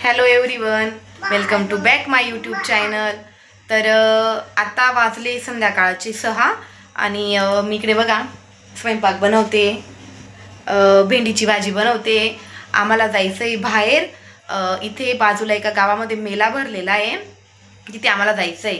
Hello everyone, welcome to back my YouTube channel. तर आता वाजले संध्याकाळचे 6 आणि मी इकडे बघा स्वयंपाक बनवते, भेंडीची भाजी बनवते। आम्हाला जायचं आहे बाहेर, इथे बाजूला एका गावामध्ये मेला भरलेला आहे, तिथे आम्हाला जायचं आहे।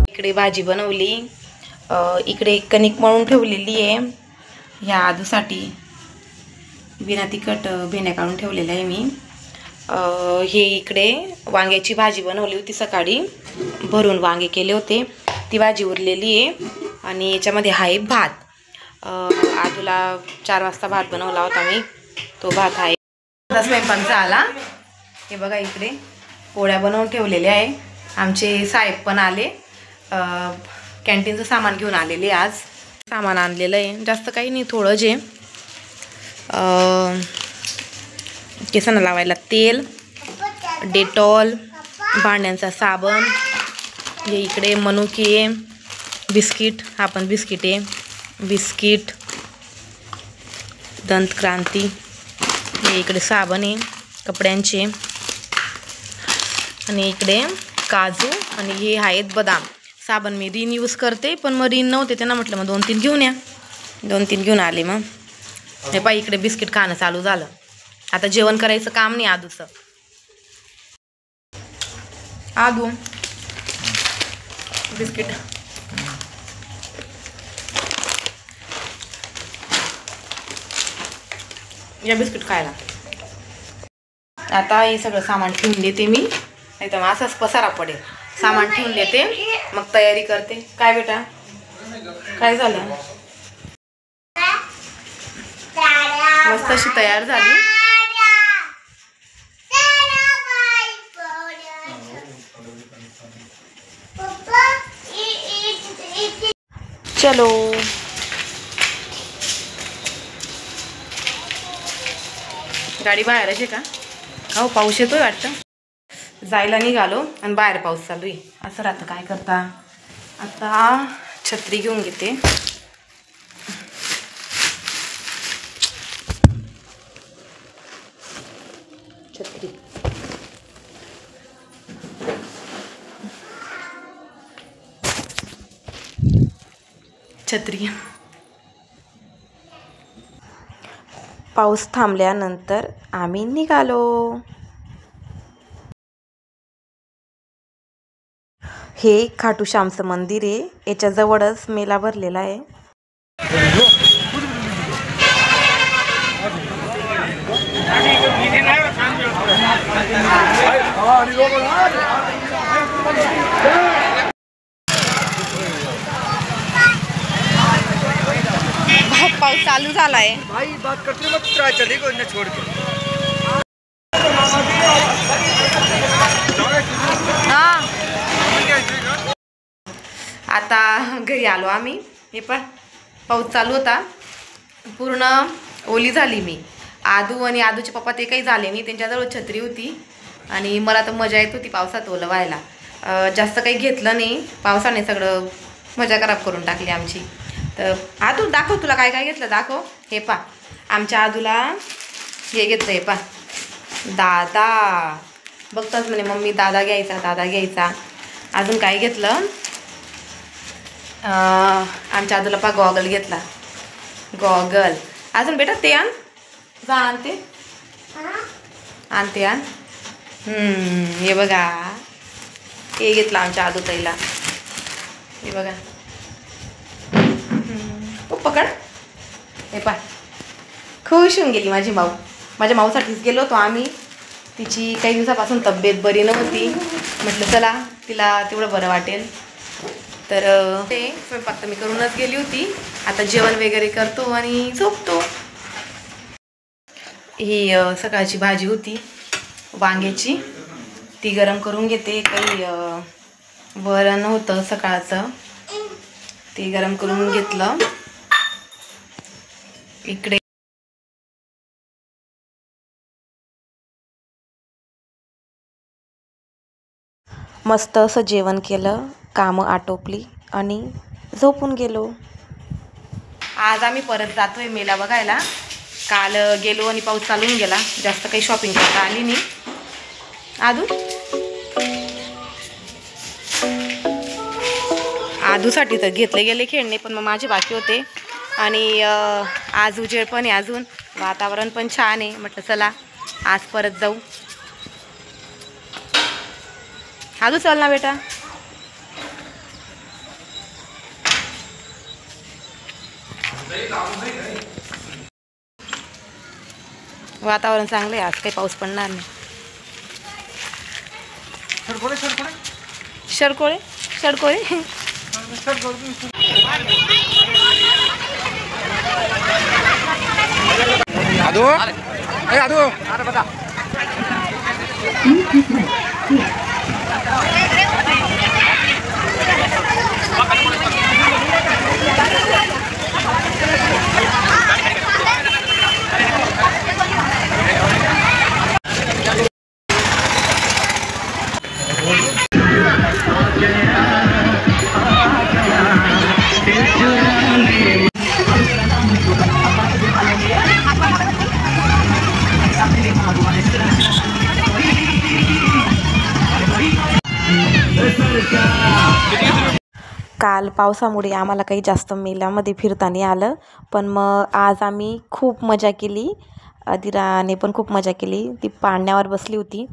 इकडे भाजी बनवली, इकडे कणिक मळून ठेवलेली आहे ह्या आदूसाठी, बिना तिखट भेंड्या काढून ठेवलेल्या आहे मी। हे इकडे वांग्याची भाजी बनवली होती, सकाळी भरून वांगे केले होते, ती भाजी उरलेली आहे। आणि याच्यामध्ये आहे भात। आदूला 4 वाजता भात बनवला होता मी, तो भात आहे। स्वयंपाक झाला, हे बघा इकडे पोळ्या बनवून ठेवलेल्या आहे। आमचे साहेब पण आले, कॅन्टीनचं सामान घेऊन आलेले। आज सामान आणलेलं आहे, जास्त काही नाही, थोडं जे केसांना लावायला तेल, डेटॉल, भांड्यांचा साबण, हे इकडे मनुके, बिस्किट, हा पण बिस्किट आहे, बिस्किट, दंतक्रांती, हे इकडे साबण आहे कपड्यांचे, आणि इकडे काजू, आणि हे आहेत बदाम। साबण मी रिन यूज करते, पण मग रिन नव्हते त्यांना म्हटलं मग 2-3 घेऊन या, 2-3 घेऊन आले। मग हे पाय इकडे बिस्किट खाणं चालू झालं, आता जेवण करायचं काम नाही आदूचं। आदू बिस्किट, या बिस्किट खायला। आता हे सगळं सामान ठेवून देते मी, नाही तर असाच पसारा पडेल। सामान ठेवून देते, मग तयारी करते। काय बेटा, काय झालं? मस्त अशी तयार झाली। चलो गाडी बाहेरच आहे का? हो, पाऊस येतोय वाटतं, जायला निघालो आणि बाहेर पाऊस चालू आहे, असं राहतं। काय करता, आता छत्री घेऊन घेते। छत्री, छत्री। पाऊस थांबल्यानंतर आम्ही निघालो। हे खाटू श्यामचं मंदिर आहे, याच्या जवळच मेला भरलेला आहे। पाऊस चालू झालाय, आता घरी आलो आम्ही। हे पण पाऊस चालू होता, पूर्ण ओली झाली मी। आदू आणि आदूचे पप्पा ते काही झाले नाही, त्यांच्याजवळ छत्री होती आणि मला तर मजा येत होती पावसात ओलं व्हायला। जास्त काही घेतलं नाही, पावसाने सगळं मजा खराब करून टाकली आमची। तर आदू दाखव, तुला काय काय घेतलं दाखव। हे पा, आमच्या आदूला हे घेतलं, हे पा दादा, बघताच म्हणे मम्मी दादा घ्यायचा, दादा घ्यायचा। अजून काय घेतलं, आमच्या आदूला पा गॉगल घेतला, गॉगल। अजून बेटा ते आण, जा आणते, आणते आण। हे बघा, हे घेतलं आमच्या आदू ताईला, हे बघा, पकड, हे पा, खुश होऊन गेली माझी माऊ। माझ्या माऊसाठीच गेलो होतो आम्ही, तिची काही दिवसापासून तब्येत बरी नव्हती, म्हटलं चला तिला तेवढं बरं वाटेल। तर ते स्वयंपाक तर मी करूनच गेली होती, आता जेवण वगैरे करतो आणि झोपतो। ही सकाळची भाजी होती वांग्याची, ती गरम करून घेते। काही वरण होतं सकाळचं, ते गरम करून घेतलं. इकडे मस्त असं जेवण केलं, कामं आटोपली आणि झोपून गेलो. आज आम्ही परत जातोय मेला बघायला. काल गेलो आणि पाऊस चालून गेला, जास्त काही शॉपिंग करता आली नाही. आदूसाठी तर घेतले गेले खेळणे, पण मग माझे बाकी होते. आणि आज उजेड पण आहे, अजून वातावरण पण छान आहे. म्हटलं चला आज परत जाऊ. आदू चल ना बेटा. वातावरण चांगलं आहे, आज काही पाऊस पडणार नाही. शरकोळे शरकोळे आदू ए आदू अरे बता काल पावसामुळे आम्हाला काही जास्त मेल्यामध्ये फिरता नाही आलं, पण मग आज आम्ही खूप मजा केली. अदिराने पण खूप मजा केली. ती पाळण्यावर बसली होती.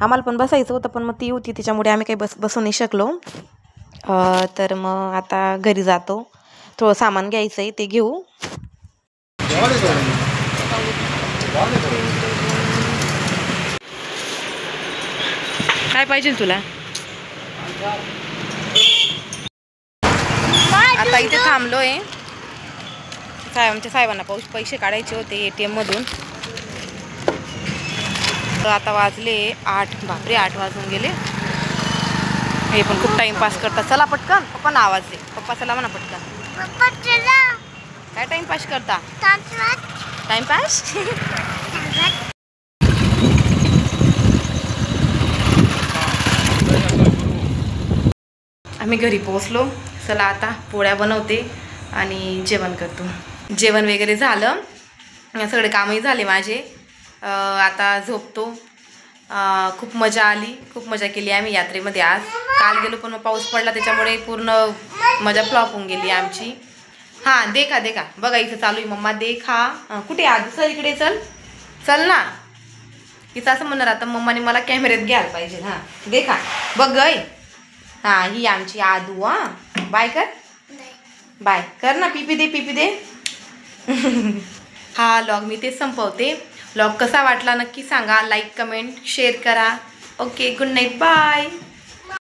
आम्हाला पण बसायचं होतं, पण मग ती होती त्याच्यामुळे आम्ही काही बसू नाही शकलो. तर मग आता घरी जातो. थोडं सामान घ्यायचं आहे, ते घेऊ. काय पाहिजे तुला? आता इथे थांबलोय. आमच्या साहेबांना पैसे काढायचे होते ATM मधून. तर आता वाजले 8. बापरे 8 वाजून गेले. हे पण खूप टाइमपास करतात. चला पटकन. पप्पांना आवाज दे. पप्पा चला म्हणा पटकन. काय टाइमपास करता? टाइमपास. आम्ही घरी पोहोचलो. चला आता पोळ्या बनवते आणि जेवण करतो. जेवण वगैरे झालं, सगळे कामही झाले माझे. आता झोपतो. खूप मजा आली, खूप मजा केली आम्ही यात्रेमध्ये आज. काल गेलो पण मग पाऊस पडला, त्याच्यामुळे पूर्ण मजा फ्लॉप होऊन गेली आमची. हां देखा देखा बघा, इथं चालू आहे मम्मा देखा. कुठे आदू सर इकडे चल चल ना. इथं असं म्हणणार आता मम्माने मला कॅमेऱ्यात घ्यायला पाहिजे. हां देखा बघ गय. हां ही आमची आदू. हां बाय कर, बाय कर ना. पिपी दे पिपी दे. हा व्लॉग मी तेच संपवते. व्लॉग कसा वाटला नक्की सांगा. लाईक कमेंट शेअर करा. Okay good night bye.